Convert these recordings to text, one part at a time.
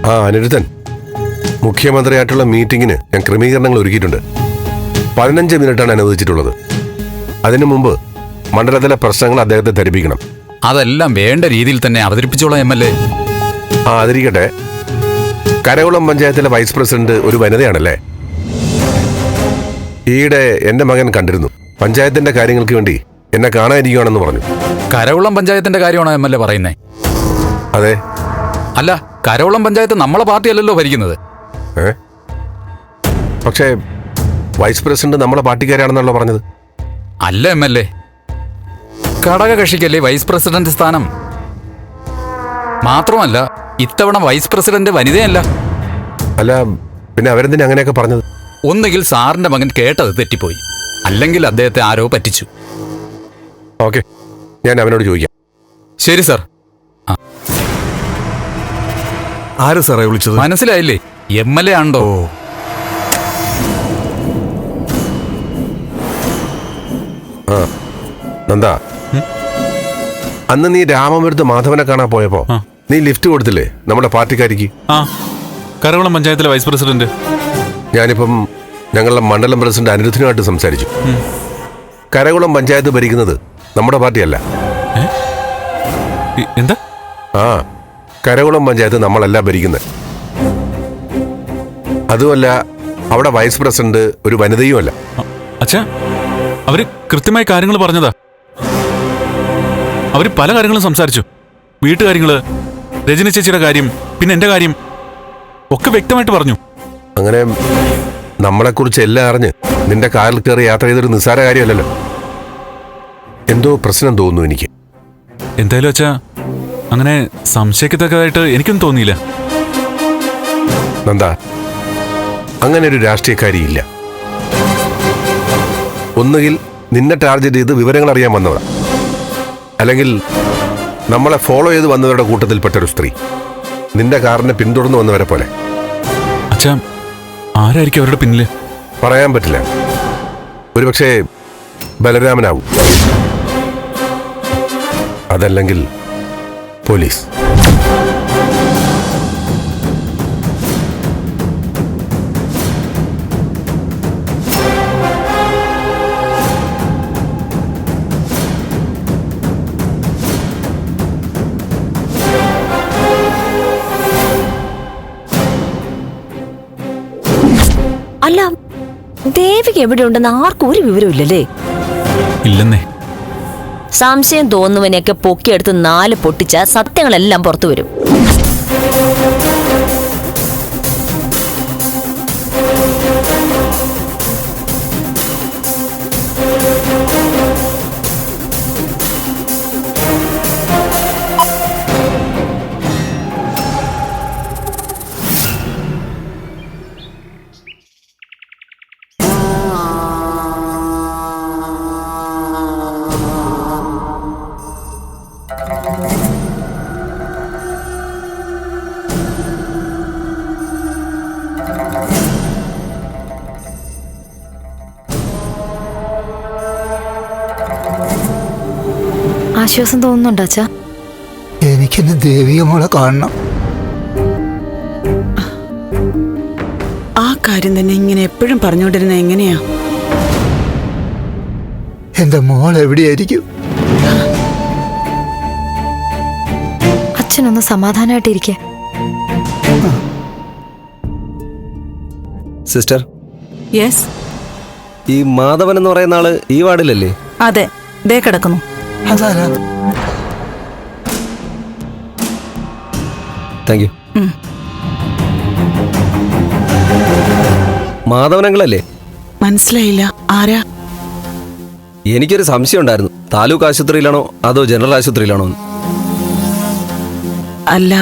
ആ അനിരുദ്ധൻ, മുഖ്യമന്ത്രിയായിട്ടുള്ള മീറ്റിംഗിന് ഞാൻ ക്രമീകരണങ്ങൾ ഒരുക്കിയിട്ടുണ്ട്. 15 മിനിറ്റാണ് അനുവദിച്ചിട്ടുള്ളത്. അതിനു മുമ്പ് മണ്ഡലത്തിലെ പ്രശ്നങ്ങൾ അദ്ദേഹത്തെ ധരിപ്പിക്കണം. അതെല്ലാം വേണ്ട രീതിയിൽ തന്നെ അവതരിപ്പിച്ചോളാം MLA. ആ അതിരിക്കട്ടെ, കരകുളം പഞ്ചായത്തിലെ വൈസ് പ്രസിഡന്റ് ഒരു വനിതയാണല്ലേ? ഈയിടെ എന്റെ മകൻ കണ്ടിരുന്നു. പഞ്ചായത്തിന്റെ കാര്യങ്ങൾക്ക് വേണ്ടി എന്നെ കാണാനിരിക്കുകയാണെന്ന് പറഞ്ഞു. കരകുളം പഞ്ചായത്തിന്റെ കാര്യമാണോ MLA പറയുന്നേ? അതെ. അല്ല, കരകുളം പഞ്ചായത്ത് നമ്മളെ പാർട്ടിയല്ലല്ലോ ഭരിക്കുന്നത്. പക്ഷേ വൈസ് പ്രസിഡന്റ് നമ്മളെ പാർട്ടിക്കാരാണെന്നല്ലോ പറഞ്ഞത്. അല്ല MLA, ഘടക കക്ഷിക്കല്ലേ വൈസ് പ്രസിഡന്റ് സ്ഥാനം. മാത്രമല്ല, ഇത്തവണ വൈസ് പ്രസിഡന്റ് വനിതയല്ല. അല്ല, പിന്നെ അവരെന്തിനാ അങ്ങനെയൊക്കെ പറഞ്ഞത്? ഒന്നുകിൽ സാറിന്റെ മകൻ കേട്ടത് തെറ്റിപ്പോയി, അല്ലെങ്കിൽ അദ്ദേഹത്തെ ആരോ പറ്റിച്ചു. ഓക്കെ, ഞാൻ അവനോട് ചോദിക്കാം. ശരി സാർ. ആരാ സാറേ വിളിച്ചത്? മനസ്സിലായില്ലേ? MLA ആണോ? ആ നന്ദാ, അന്ന് നീ രാമപുരത്ത് മാധവനെ കാണാൻ പോയപ്പോ നീ ലിഫ്റ്റ് കൊടുത്തില്ലേ നമ്മുടെ പാർട്ടിക്കാരിക്ക്? ആ, കരകുളം പഞ്ചായത്തിലെ വൈസ് പ്രസിഡന്റ്. ഞാനിപ്പം ഞങ്ങളുടെ മണ്ഡലം പ്രസിഡന്റ് അനിരുദ്ധനുമായിട്ട് സംസാരിച്ചു. കരകുളം പഞ്ചായത്ത് ഭരിക്കുന്നത് നമ്മുടെ പാർട്ടിയല്ല. എന്താ? ആ, കരകുളം പഞ്ചായത്ത് നമ്മളല്ല ഭരിക്കുന്നത്. അതുമല്ല, അവിടെ വൈസ് പ്രസിഡന്റ് ഒരു വനിതയുമല്ല. അച്ഛാ, അവര് കൃത്യമായ കാര്യങ്ങൾ പറഞ്ഞതാ. അവര് പല കാര്യങ്ങളും സംസാരിച്ചു. വീട്ടുകാര്യങ്ങള്, രജനി ചേച്ചിയുടെ കാര്യം, പിന്നെ എന്റെ കാര്യം ഒക്കെ വ്യക്തമായിട്ട് പറഞ്ഞു. അങ്ങനെ നമ്മളെക്കുറിച്ച് എല്ലാം അറിഞ്ഞ് നിന്റെ കാറിൽ കയറി യാത്ര ചെയ്തൊരു നിസ്സാര കാര്യമല്ലല്ലോ. എന്തോ പ്രശ്നം തോന്നുന്നു എനിക്ക്. എന്തായാലും അച്ഛാ, അങ്ങനെ സംശയിക്കത്തക്കതായിട്ട് എനിക്കൊന്നും തോന്നിയില്ല. നന്ദാ, അങ്ങനെ ഒരു രാഷ്ട്രീയക്കാരിയില്ല. ഒന്നുകിൽ നിന്നെ ടാർഗറ്റ് ചെയ്ത് വിവരങ്ങൾ അറിയാൻ വന്നവരാ, അല്ലെങ്കിൽ നമ്മളെ ഫോളോ ചെയ്ത് വന്നവരുടെ കൂട്ടത്തിൽപ്പെട്ടൊരു സ്ത്രീ, നിന്റെ കാറിനെ പിന്തുടർന്ന് വന്നവരെ പോലെ. അച്ഛാ, ആരായിരിക്കും അവരുടെ പിന്നില്? പറയാൻ പറ്റില്ല. ഒരുപക്ഷെ ബലരാമനാവും, അതല്ലെങ്കിൽ പോലീസ്. അല്ല, ദേവിക എവിടെയുണ്ടെന്ന് ആർക്കും ഒരു വിവരമില്ലല്ലേ? ഇല്ലെന്നേ. സംശയം തോന്നുവനെയൊക്കെ പൊക്കിയെടുത്ത് 4 പൊട്ടിച്ച സത്യങ്ങളെല്ലാം പുറത്തു വരും. ആശ്വാസം തോന്നുന്നുണ്ടോ അച്ഛാ? എനിക്കിന്ന് ദേവിക മോളെ കാണണം. ആ കാര്യം തന്നെ ഇങ്ങനെ എപ്പോഴും പറഞ്ഞുകൊണ്ടിരുന്ന എങ്ങനെയാ? എന്റെ മോൾ എവിടെയായിരിക്കും? അച്ഛനൊന്ന് സമാധാനമായിട്ടിരിക്കെ. Sister, yes. ഈ മാധവൻ എന്ന് പറയുന്ന ആള് ഈ വാർഡിലല്ലേ? അതെ, ദേ കിടക്കുന്നു. അതാരാ? Thank you. മാധവനങ്ങളല്ലേ? മനസ്സിലായില്ല, ആരാ? എനിക്കൊരു സംശയം ഉണ്ടായിരുന്നു, താലൂക്ക് ആശുപത്രിയിലാണോ അതോ ജനറൽ ആശുപത്രിയിലാണോ എന്ന്. അല്ല,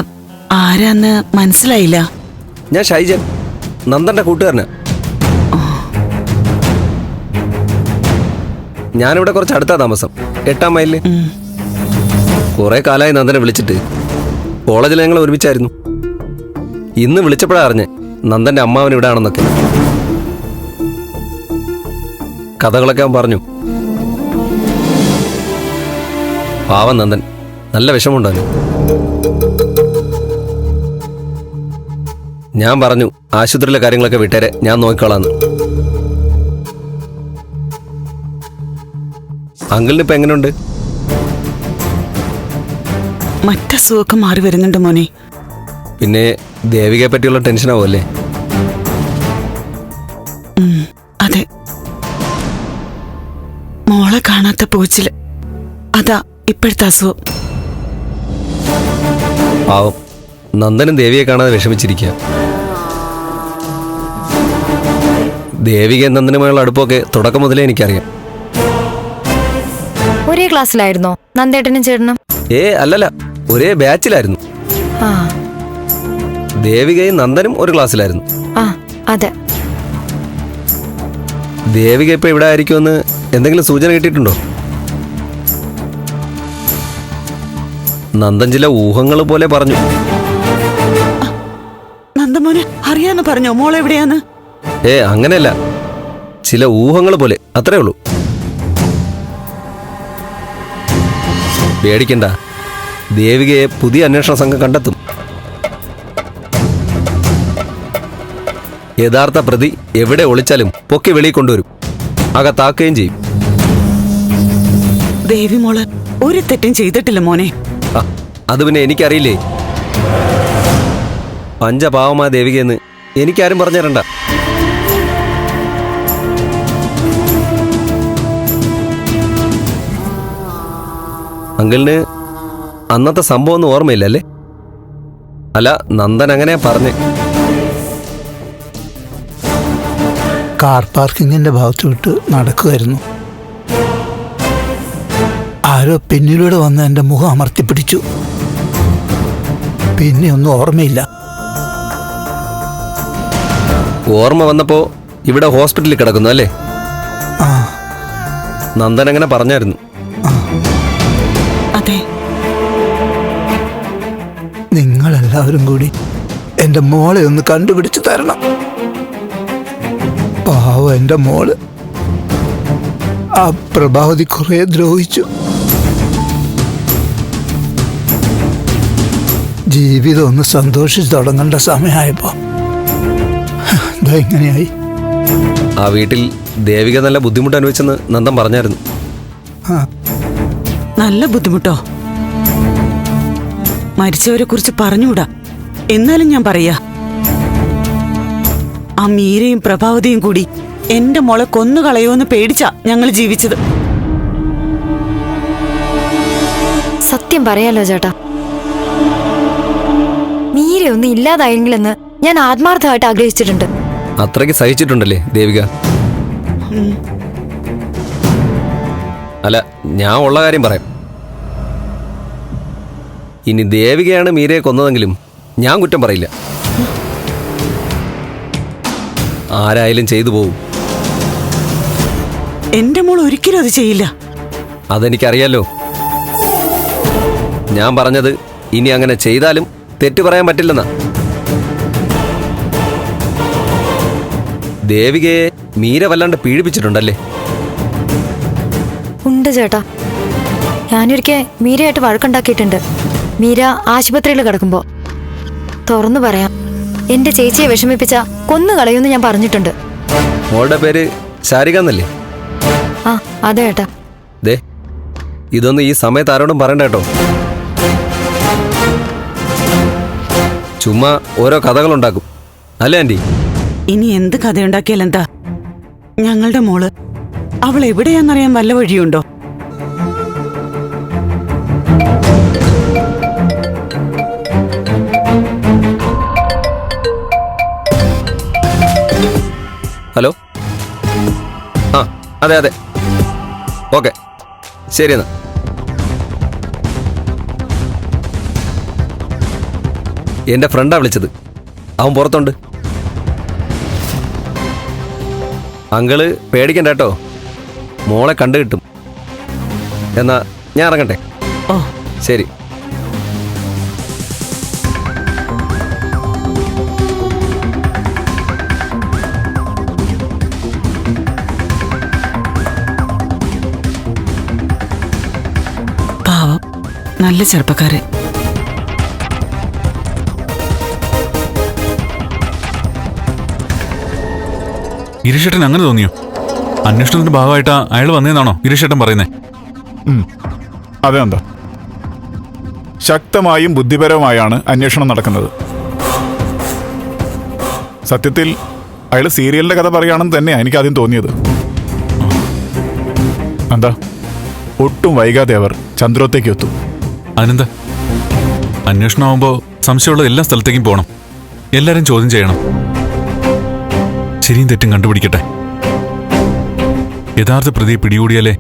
ആരാന്ന് മനസ്സിലായില്ല. ഞാൻ ഷൈജൻ, നന്ദന്റെ കൂട്ടുകാരനാ. ഞാനിവിടെ കുറച്ച് അടുത്താ താമസം, 8-ാം മൈലില്. കുറെ കാലമായി നന്ദനെ വിളിച്ചിട്ട്. കോളേജിൽ ഞങ്ങൾ ഒരുമിച്ചായിരുന്നു. ഇന്ന് വിളിച്ചപ്പോഴാ അറിഞ്ഞ് നന്ദന്റെ അമ്മാവൻ ഇവിടെ ആണെന്നൊക്കെ. കഥകളൊക്കെ അവൻ പറഞ്ഞു. പാവം നന്ദൻ, നല്ല വിഷമമുണ്ടായിരുന്നു. ഞാൻ പറഞ്ഞു ആശുപത്രിയിലെ കാര്യങ്ങളൊക്കെ വിട്ടേരെ, ഞാൻ നോക്കിക്കോളാന്ന്. അങ്കിളിന് ഇപ്പൊ എങ്ങനെയുണ്ട്? മറ്റസുഖമൊക്കെ മാറി വരുന്നുണ്ട് മോനെ. പിന്നെ ദേവികയെ പറ്റിയുള്ള ടെൻഷനാവുമല്ലേ? അതെ, മോളെ കാണാത്ത പോച്ചില്, അതാ ഇപ്പോഴത്തെ അസുഖം. പാവം, നന്ദനും ദേവിയെ കാണാതെ വിഷമിച്ചിരിക്കുക. ദേവികയും നന്ദനുമായുള്ള അടുപ്പമൊക്കെ തുടക്കം മുതലേ എനിക്കറിയാം. ഒരേ ക്ലാസ്സിലായിരുന്നോ നന്ദേട്ടനും ചേട്ടനും? അല്ലല്ല, ഒരേ ബാച്ചിലായിരുന്നു. ആ ദേവികയും നന്ദനും ഒരു ക്ലാസ്സിലായിരുന്നു. ആ അതെ. ദേവിക ഇപ്പൊ ഇവിടെ ആയിരിക്കുമെന്ന് എന്തെങ്കിലും സൂചന കിട്ടിയിട്ടുണ്ടോ? നന്ദൻ ചില ഊഹങ്ങൾ പോലെ പറഞ്ഞു. നന്ദമോനെ അറിയാന്ന് പറഞ്ഞോ മോളെവിടെയാന്ന്? അങ്ങനെയല്ല, ചില ഊഹങ്ങൾ പോലെ, അത്രേ ഉള്ളൂ. പേടിക്കണ്ട, ദേവികയെ പുതിയ അന്വേഷണ സംഘം കണ്ടെത്തും. യഥാർത്ഥ പ്രതി എവിടെ ഒളിച്ചാലും പൊക്കി വെളിയിൽ കൊണ്ടുവരും, അകത്താക്കുകയും ചെയ്യും. ദേവി മോള് ഒരു തെറ്റും ചെയ്തിട്ടില്ല മോനെ. അത് പിന്നെ എനിക്കറിയില്ലേ? പഞ്ചപാവമായ ദേവികയെന്ന് എനിക്കാരും പറഞ്ഞു തരണ്ട. അങ്കിളിന് അന്നത്തെ സംഭവം ഒന്നും ഓർമ്മയില്ലല്ലേ? അല്ല, നന്ദൻ അങ്ങനെയാ പറഞ്ഞേ. കാർ പാർക്കിങ്ങിന്റെ ഭാഗത്ത് വിട്ട് നടക്കുമായിരുന്നു. ആരോ പിന്നിലൂടെ വന്ന് എൻ്റെ മുഖം അമർത്തിപ്പിടിച്ചു. പിന്നെ ഒന്നും ഓർമ്മയില്ല. ഓർമ്മ വന്നപ്പോ ഇവിടെ ഹോസ്പിറ്റലിൽ കിടക്കുന്നു അല്ലേ? ആ നന്ദൻ അങ്ങനെ പറഞ്ഞായിരുന്നു. അതെ, നിങ്ങളെല്ലാവരും കൂടി എൻ്റെ മോളെ ഒന്ന് കണ്ടുപിടിച്ച് തരണം. പാവം എൻ്റെ മോള്. ആ പ്രഭാവതി കുറെ ദ്രോഹിച്ചു. ജീവിതം ഒന്ന് സന്തോഷിച്ച് തുടങ്ങേണ്ട സമയമായപ്പോ ഇതെങ്ങനെയായി? ആ വീട്ടിൽ ദേവിക നല്ല ബുദ്ധിമുട്ട് അനുഭവിച്ചെന്ന് നന്ദൻ പറഞ്ഞായിരുന്നു. നല്ല ബുദ്ധിമുട്ടോ? മരിച്ചവരെ കുറിച്ച് പറഞ്ഞുകൂടാ, എന്നാലും ഞാൻ പറയാ, ആ മീരയും പ്രഭാവതിയും കൂടി എന്റെ മോളെ കൊന്നുകളയോന്ന് പേടിച്ചാ ഞങ്ങൾ ജീവിച്ചത്. സത്യം പറയാലോ ചേട്ടാ, മീരെ ഒന്നും ഇല്ലാതായെങ്കിലെന്ന് ഞാൻ ആത്മാർത്ഥമായിട്ട് ആഗ്രഹിച്ചിട്ടുണ്ട്. അത്രയ്ക്ക് സഹിച്ചിട്ടുണ്ടല്ലേ ദേവിക? അല്ല, ഞാൻ ഉള്ള കാര്യം പറയാം. ഇനി ദേവികയാണ് മീരയെ കൊന്നതെങ്കിലും ഞാൻ കുറ്റം പറയില്ല. ആരായാലും ചെയ്തു പോവും. എന്റെ മോൾ ഒരിക്കലും അത് ചെയ്യില്ല. അതെനിക്കറിയാലോ. ഞാൻ പറഞ്ഞത് ഇനി അങ്ങനെ ചെയ്താലും തെറ്റു പറയാൻ പറ്റില്ലെന്നാ. ദേവികയെ മീര വല്ലാണ്ട് പീഡിപ്പിച്ചിട്ടുണ്ടല്ലേ? ഉണ്ട് ചേട്ടാ, ഞാനൊരിക്കൽ മീരയായിട്ട് വഴക്കുണ്ടാക്കിയിട്ടുണ്ട്. മീര ആശുപത്രിയിൽ കിടക്കുമ്പോ തുറന്നു പറയാം, എന്റെ ചേച്ചിയെ വിഷമിപ്പിച്ച കൊന്നുകളയുമെന്ന് ഞാൻ പറഞ്ഞിട്ടുണ്ട്. മോളുടെ പേര് ശാരിക എന്നല്ലേ? ആ അതെ ഏട്ടാ. ദേ, ഇതൊന്നും ഈ സമയത്ത് ആരോടും പറയണ്ട കേട്ടോ. ചുമ്മാ ഓരോ കഥകളുണ്ടാക്കും അല്ലേ ആൻറ്റി? ഇനി എന്ത് കഥയുണ്ടാക്കിയാൽ എന്താ? ഞങ്ങളുടെ മോള് അവൾ എവിടെയാന്നറിയാൻ വല്ല വഴിയുണ്ടോ? ഹലോ, ആ അതെ അതെ, ഓക്കെ, ശരി എന്നാ. എൻ്റെ ഫ്രണ്ടാ വിളിച്ചത്, അവൻ പുറത്തുണ്ട്. അങ്കിള് പേടിക്കണ്ട കേട്ടോ, മോളെ കണ്ടു കിട്ടും. എന്നാ ഞാൻ ഇറങ്ങട്ടെ. ഓ ശരി. പാവം, നല്ല ചെറുപ്പക്കാരെ. ഗിരീഷേട്ടൻ അങ്ങനെ തോന്നിയോ? അന്വേഷണത്തിന്റെ ഭാഗമായിട്ടാ അയാൾ വന്നേന്നാണോ ഗിരീഷേട്ടൻ പറയുന്നേ? അതെന്താ, ശക്തമായും ബുദ്ധിപരവുമായാണ് അന്വേഷണം നടക്കുന്നത്. സത്യത്തിൽ അയാൾ സീരിയലിന്റെ കഥ പറയുകയാണെന്ന് തന്നെയാണ് എനിക്ക് ആദ്യം തോന്നിയത്. എന്താ, ഒട്ടും വൈകാതെ അവർ ചന്ദ്രോത്തേക്ക് എത്തും. അതിനെന്താ, അന്വേഷണമാകുമ്പോ സംശയമുള്ള എല്ലാ സ്ഥലത്തേക്കും പോകണം, എല്ലാരും ചോദ്യം ചെയ്യണം, ശരിയും തെറ്റും കണ്ടുപിടിക്കട്ടെ. യഥാർത്ഥ പ്രതി പിടികൂടിയാലേ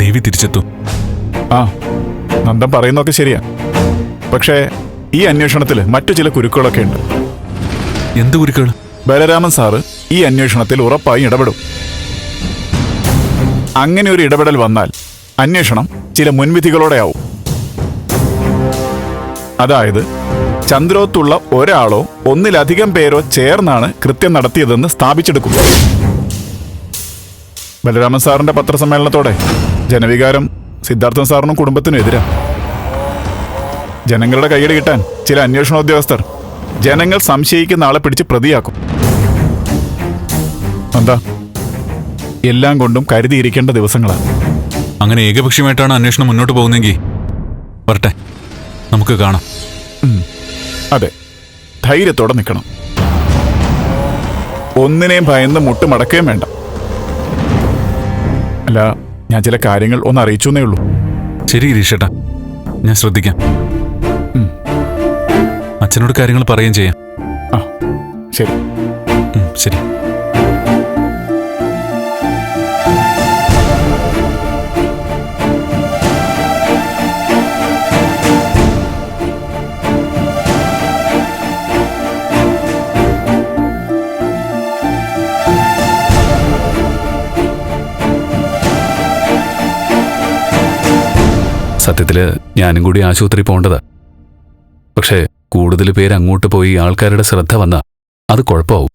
ദേവി തിരിച്ചെത്തും. ആ, നന്ദൻ പറയുന്നതൊക്കെ ശരിയാ. പക്ഷേ ഈ അന്വേഷണത്തിൽ മറ്റു ചില കുരുക്കുകളൊക്കെ ഉണ്ട്. എന്ത് കുരുക്കുകൾ? ബലരാമൻ സാറ് ഈ അന്വേഷണത്തിൽ ഉറപ്പായും ഇടപെടും. അങ്ങനെ ഒരു ഇടപെടൽ വന്നാൽ അന്വേഷണം ചില മുൻവിധികളോടെ ആവും. അതായത് ചന്ദ്രോത്തുള്ള ഒരാളോ ഒന്നിലധികം പേരോ ചേർന്നാണ് കൃത്യം നടത്തിയതെന്ന് സ്ഥാപിച്ചെടുക്കും. ബലരാമൻ സാറിന്റെ പത്രസമ്മേളനത്തോടെ ജനവികാരം സിദ്ധാർത്ഥൻ സാറിനും കുടുംബത്തിനും എതിരാ. ജനങ്ങളുടെ കയ്യിൽ കിട്ടാൻ ചില അന്വേഷണ ഉദ്യോഗസ്ഥർ ജനങ്ങൾ സംശയിക്കുന്ന ആളെ പിടിച്ച് പ്രതിയാക്കും. എന്താ, എല്ലാം കൊണ്ടും കരുതിയിരിക്കേണ്ട ദിവസങ്ങളാണ്. അങ്ങനെ ഏകപക്ഷീയമായിട്ടാണ് അന്വേഷണം മുന്നോട്ട് പോകുന്നതെങ്കിൽ വരട്ടെ, നമുക്ക് കാണാം. അതെ, ധൈര്യത്തോടെ നിൽക്കണം. ഒന്നിനെയും ഭയന്ന് മുട്ടുമടക്കുകയും വേണ്ട. അല്ല, ഞാൻ ചില കാര്യങ്ങൾ ഒന്ന് അറിയിച്ചു എന്നേ ഉള്ളൂ. ശരി ഗിരീഷേട്ടാ, ഞാൻ ശ്രദ്ധിക്കാം. അച്ഛനോട് കാര്യങ്ങൾ പറയുകയും ചെയ്യാം. ആ, ശരി. ശരി. സത്യത്തില് ഞാനും കൂടി ആശുപത്രി പോകേണ്ടതാ. പക്ഷേ കൂടുതൽ പേര് അങ്ങോട്ട് പോയി ആൾക്കാരുടെ ശ്രദ്ധ വന്നാ അത് കുഴപ്പമാവും.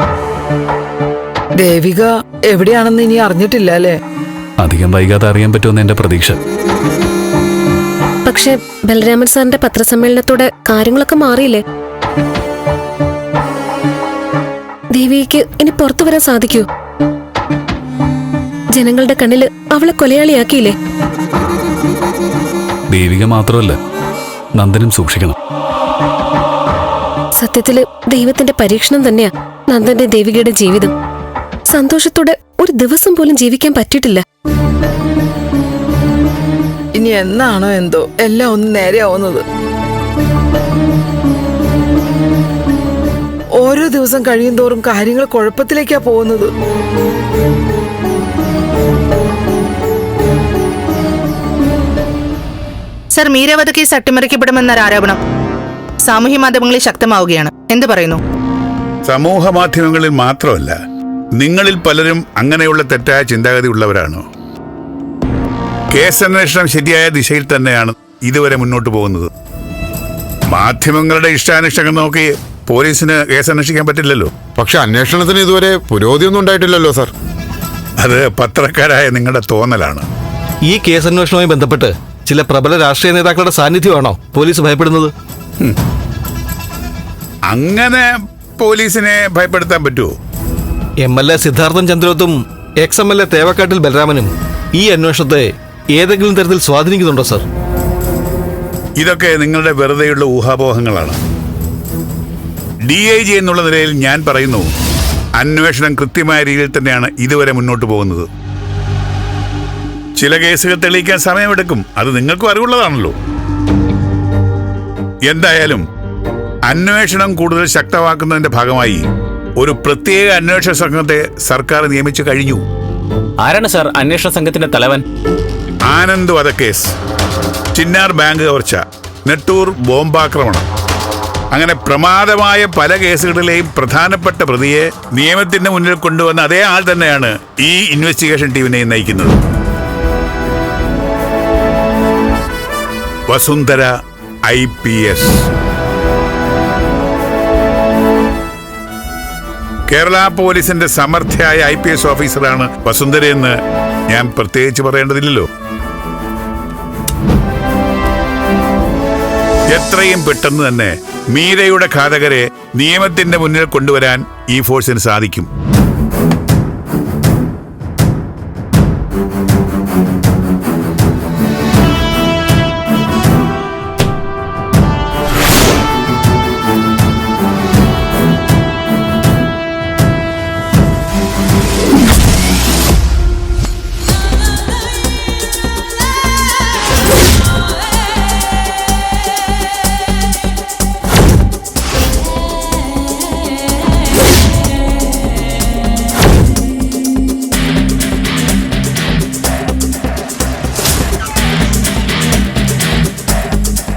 ദേവിക എവിടെയാണെന്ന് ഇനി അറിഞ്ഞിട്ടില്ല അല്ലേ? അധികം വൈകാതെ അറിയാൻ പറ്റുമെന്ന് എന്റെ പ്രതീക്ഷ. പക്ഷെ ബലരാമൻ സാറിന്റെ പത്രസമ്മേളനത്തോടെ കാര്യങ്ങളൊക്കെ മാറിയില്ലേ? ദേവിക്ക് ഇനി പുറത്തു വരാൻ സാധിക്കൂ? ജനങ്ങളുടെ കണ്ണില് അവളെ കൊലയാളിയാക്കിയില്ലേ? ദേവിക മാത്രമല്ല, നന്ദനും സൂക്ഷിക്കണം. സത്യത്തില് ദൈവത്തിന്റെ പരീക്ഷണം തന്നെയാ നന്ദന്റെ ദേവികയുടെ ജീവിതം. സന്തോഷത്തോടെ ഒരു ദിവസം പോലും ജീവിക്കാൻ പറ്റിയിട്ടില്ല. ഇനി എന്നാണോ എന്തോ എല്ലാം ഒന്ന് നേരെയാവുന്നത്. ഓരോ ദിവസം കഴിയും തോറും കാര്യങ്ങൾ കുഴപ്പത്തിലേക്കാ പോകുന്നത്. സർ, മീര കേസ് അട്ടിമറിക്കപ്പെടുമെന്നൊരു ആരോപണം സാമൂഹ്യ മാധ്യമങ്ങളിൽ ശക്തമാവുകയാണ്. എന്ത് പറയുന്നു? സമൂഹ മാധ്യമങ്ങളിൽ മാത്രമല്ല, നിങ്ങളിൽ പലരും അങ്ങനെയുള്ള തെറ്റായ ചിന്താഗതി ഉള്ളവരാണോ? കേസന്വേഷണം ശരിയായ ദിശയിൽ തന്നെയാണ് ഇതുവരെ മുന്നോട്ട് പോകുന്നത്. മാധ്യമങ്ങളുടെ ഇഷ്ടാനിഷ്ടങ്ങൾ നോക്കി പോലീസിന് കേസന്വേഷിക്കാൻ പറ്റില്ലല്ലോ. പക്ഷെ അന്വേഷണത്തിന് ഇതുവരെ പുരോഗതിയൊന്നും ഉണ്ടായിട്ടില്ലല്ലോ സാർ. അത് പത്രക്കാരായ നിങ്ങളുടെ തോന്നലാണ്. ഈ കേസന്വേഷണവുമായി ബന്ധപ്പെട്ട് ചില പ്രബല രാഷ്ട്രീയ നേതാക്കളുടെ സാന്നിധ്യമാണോ പോലീസ് ഭയപ്പെടുന്നത്? അങ്ങനെ പോലീസിനെ ഭയപ്പെടുത്താൻ പറ്റുമോ? MLA സിദ്ധാർത്ഥൻ ചന്ദ്രോത്തും XMLA തേവക്കാട്ടിൽ ബലരാമനും ഈ അന്വേഷണത്തെ ഏതെങ്കിലും തരത്തിൽ സ്വാധീനിക്കുന്നുണ്ടോ സർ? ഇതൊക്കെ നിങ്ങളുടെ വെറുതെയുള്ള ഊഹാപോഹങ്ങളാണ്. DIG എന്നുള്ള നിലയിൽ ഞാൻ പറയുന്നു, അന്വേഷണം കൃത്യമായ രീതിയിൽ തന്നെയാണ് ഇതുവരെ മുന്നോട്ട് പോകുന്നത്. ചില കേസുകൾ തെളിയിക്കാൻ സമയമെടുക്കും, അത് നിങ്ങൾക്കും അറിവുള്ളതാണല്ലോ. എന്തായാലും അന്വേഷണം കൂടുതൽ ശക്തമാക്കുന്നതിന്റെ ഭാഗമായി ഒരു പ്രത്യേക അന്വേഷണ സംഘത്തെ സർക്കാർ നിയമിച്ചു കഴിഞ്ഞു. ആരാണ് സാർ അന്വേഷണ സംഘത്തിന്റെ തലവൻ? ആനന്ദ് വധക്കേസ്, ചിന്നാർ ബാങ്ക് കവർച്ച, നെട്ടൂർ ബോംബാക്രമണം, അങ്ങനെ പ്രമാദമായ പല കേസുകളിലെയും പ്രധാനപ്പെട്ട പ്രതിയെ നിയമത്തിന്റെ മുന്നിൽ കൊണ്ടുവന്ന അതേ ആൾ തന്നെയാണ് ഈ ഇൻവെസ്റ്റിഗേഷൻ ടീമിനെ നയിക്കുന്നത്. വസുന്ധര IPS. കേരള പോലീസിന്റെ സമർത്ഥയായ IPS ഓഫീസറാണ് വസുന്ധരയെന്ന് ഞാൻ പ്രത്യേകിച്ച് പറയേണ്ടതില്ലല്ലോ. എത്രയും പെട്ടെന്ന് തന്നെ മീരയുടെ ഘാതകരെ നിയമത്തിന്റെ മുന്നിൽ കൊണ്ടുവരാൻ ഈ ഫോഴ്സിന് സാധിക്കും.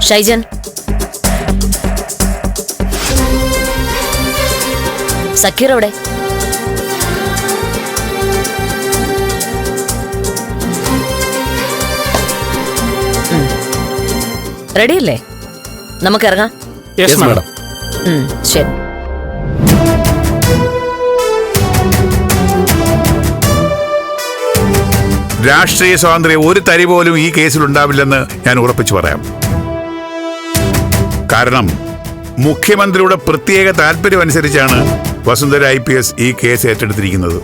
ഷൈജൻ, സക്കീർ എവിടെ? റെഡിയല്ലേ? നമുക്ക് ഇറങ്ങാം. മാഡം. ശരി. രാഷ്ട്രീയ സ്വാതന്ത്ര്യം ഒരു തരി പോലും ഈ കേസിൽ ഉണ്ടാവില്ലെന്ന് ഞാൻ ഉറപ്പിച്ചു പറയാം. കാരണം മുഖ്യമന്ത്രിയുടെ പ്രത്യേക താല്പര്യം അനുസരിച്ചാണ് വസുന്ധര IPS ഈ കേസ് ഏറ്റെടുത്തിരിക്കുന്നത്.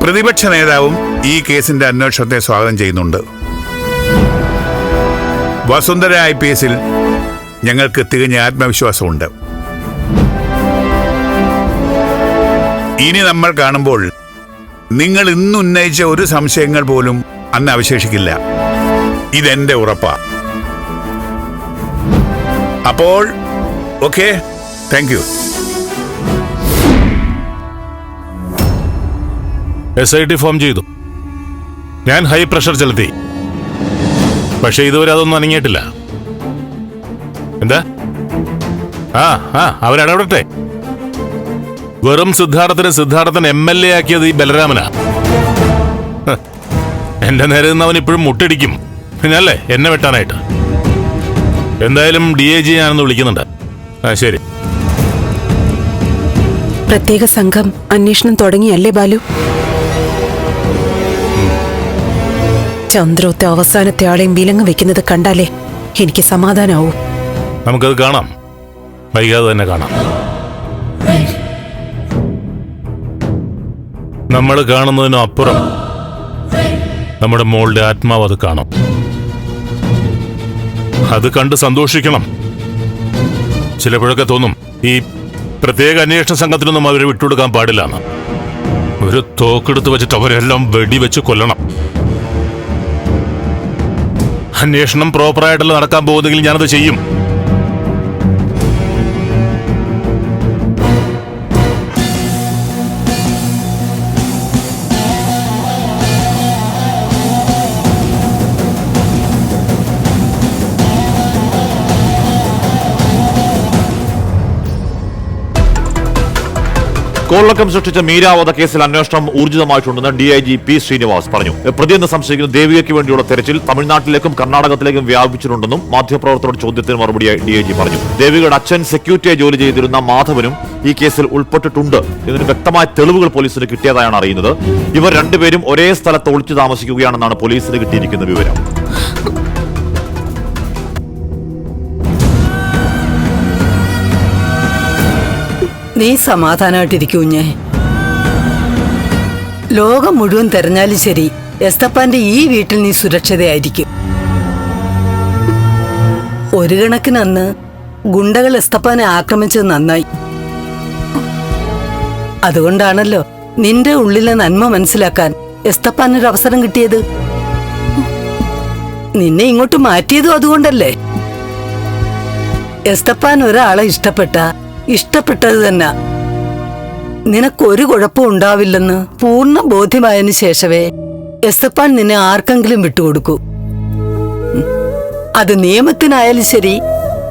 പ്രതിപക്ഷ നേതാവും ഈ കേസിന്റെ അന്വേഷണത്തെ സ്വാഗതം ചെയ്യുന്നുണ്ട്. വസുന്ധര IPSൽ ഞങ്ങൾക്ക് തികഞ്ഞ ആത്മവിശ്വാസമുണ്ട്. ഇനി നമ്മൾ കാണുമ്പോൾ നിങ്ങൾ ഇന്ന് ഉന്നയിച്ച ഒരു സംശയങ്ങൾ പോലും അന്ന് അവശേഷിക്കില്ല. ഇതെന്റെ ഉറപ്പാ. അപ്പോൾ okay, thank you. SIT form ചെയ്തു. ഞാൻ ഹൈ പ്രഷർ ചെലുത്തി. പക്ഷെ ഇതുവരെ അതൊന്നും അനങ്ങിയിട്ടില്ല. എന്താ? അവരിടപെടട്ടെ. വെറും സിദ്ധാർത്ഥൻ MLA ആക്കിയത് ഈ ബലരാമനാ. എന്റെ നേരെ നിന്ന് അവൻ ഇപ്പോഴും മുട്ടിടിക്കും. പിന്നല്ലേ എന്നെ വെട്ടാനായിട്ട്. എന്തായാലും DIG ഞാനൊന്ന് വിളിക്കുന്നുണ്ട്. ശരി. പ്രത്യേക സംഘം അന്വേഷണം തുടങ്ങിയല്ലേ ബാലു? ചന്ദ്രോത്തെ അവസാനത്തെ ആളെയും വിലങ്ങ് വെക്കുന്നത് കണ്ടാലേ എനിക്ക് സമാധാനാവൂ. നമുക്കത് കാണാം. വൈകാതെ തന്നെ കാണാം. നമ്മൾ കാണുന്നതിനും അപ്പുറം നമ്മുടെ മോളുടെ ആത്മാവ് അത് കാണും. അത് കണ്ട് സന്തോഷിക്കണം. ചിലപ്പോഴൊക്കെ തോന്നും ഈ പ്രത്യേക അന്വേഷണ സംഘത്തിനൊന്നും അവരെ വിട്ടുകൊടുക്കാൻ പാടില്ല. ഒരു തോക്കെടുത്ത് വെച്ചിട്ട് അവരെല്ലാം വെടിവെച്ച് കൊല്ലണം. അന്വേഷണം പ്രോപ്പറായിട്ടല്ല നടക്കാൻ പോകുന്നെങ്കിൽ ഞാനത് ചെയ്യും. കോളക്കം സൃഷ്ടിച്ച മീര വധക്കേസിൽ അന്വേഷണം ഊർജിതമായിട്ടുണ്ടെന്ന് DIG P. ശ്രീനിവാസ് പറഞ്ഞു. പ്രതിയെന്ന് സംശയിക്കുന്ന ദേവികയ്ക്ക് വേണ്ടിയുള്ള തെരച്ചിൽ തമിഴ്നാട്ടിലേക്കും കർണാടകത്തിലേക്കും വ്യാപിച്ചിട്ടുണ്ടെന്നും മാധ്യമപ്രവർത്തകരുടെ ചോദ്യത്തിന് മറുപടിയായി DIG പറഞ്ഞു. ദേവികയുടെ അച്ഛൻ സെക്യൂരിറ്റിയായി ജോലി ചെയ്തിരുന്ന മാധവനും ഈ കേസിൽ ഉൾപ്പെട്ടിട്ടുണ്ട് എന്നതിന് വ്യക്തമായ തെളിവുകൾ പോലീസിന് കിട്ടിയതായാണ് അറിയുന്നത്. ഇവർ രണ്ടുപേരും ഒരേ സ്ഥലത്ത് ഒളിച്ചു താമസിക്കുകയാണെന്നാണ് പോലീസിന് കിട്ടിയിരിക്കുന്ന വിവരം. നീ സമാധാനമായിട്ടിരിക്കൂഞ്ഞേ. ലോകം മുഴുവൻ തെരഞ്ഞാലും ശരി, എസ്തപ്പാന്റെ ഈ വീട്ടിൽ നീ സുരക്ഷിതയായിരിക്കും. ഒരു കണക്കിന് അന്ന് ഗുണ്ടകൾ എസ്തപ്പാനെ ആക്രമിച്ചത് നന്നായി. അതുകൊണ്ടാണല്ലോ നിന്റെ ഉള്ളിലെ നന്മ മനസ്സിലാക്കാൻ എസ്തപ്പാനൊരു അവസരം കിട്ടിയത്. നിന്നെ ഇങ്ങോട്ട് മാറ്റിയതും അതുകൊണ്ടല്ലേ. എസ്തപ്പാൻ ഒരാളെ ഇഷ്ടപ്പെട്ടത് തന്നെ. നിനക്കൊരു കുഴപ്പവും ഉണ്ടാവില്ലെന്ന് പൂർണ്ണ ബോധ്യമായതിനു ശേഷമേ എസ്തപ്പാൻ നിന്നെ ആർക്കെങ്കിലും വിട്ടുകൊടുക്കൂ. അത് നിയമത്തിനായാലും ശരി,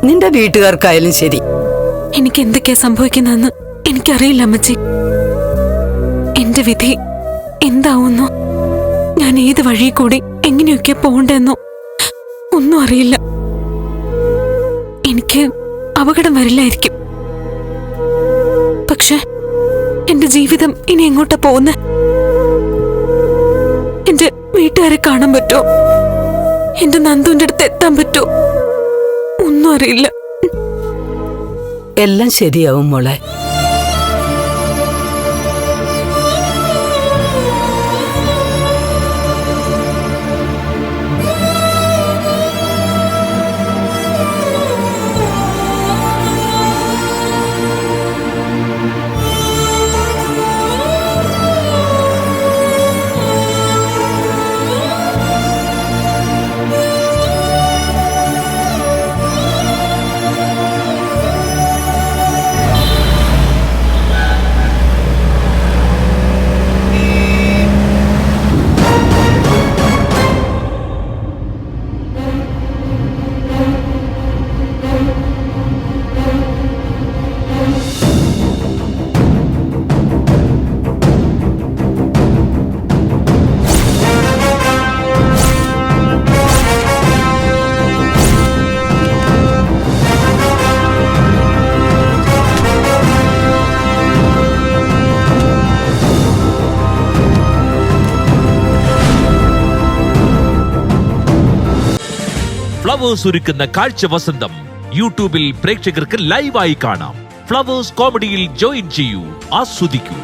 നിന്റെ വീട്ടുകാർക്കായാലും ശരി. എനിക്ക് എന്തൊക്കെയാ സംഭവിക്കുന്നതെന്ന് എനിക്കറിയില്ല അമ്മച്ചി. എന്റെ വിധി എന്താവുന്നോ, ഞാൻ ഏത് വഴി കൂടി എങ്ങനെയൊക്കെ പോണ്ടെന്നോ ഒന്നും അറിയില്ല. എനിക്ക് അപകടം വരില്ലായിരിക്കും. പക്ഷെ എന്റെ ജീവിതം ഇനി എങ്ങോട്ടാ പോകുന്നത്? എന്റെ വീട്ടുകാരെ കാണാൻ പറ്റുമോ? എന്റെ നന്ദുവിന്റെ അടുത്ത് എത്താൻ പറ്റുമോ? ഒന്നും അറിയില്ല. എല്ലാം ശരിയാവും മോളെ. ഫ്ലവേഴ്സ് ഒരുക്കുന്ന കാഴ്ച വസന്തം യൂട്യൂബിൽ പ്രേക്ഷകർക്ക് ലൈവായി കാണാം. ഫ്ലവേഴ്സ് കോമഡിയിൽ ജോയിൻ ചെയ്യൂ, ആസ്വദിക്കൂ.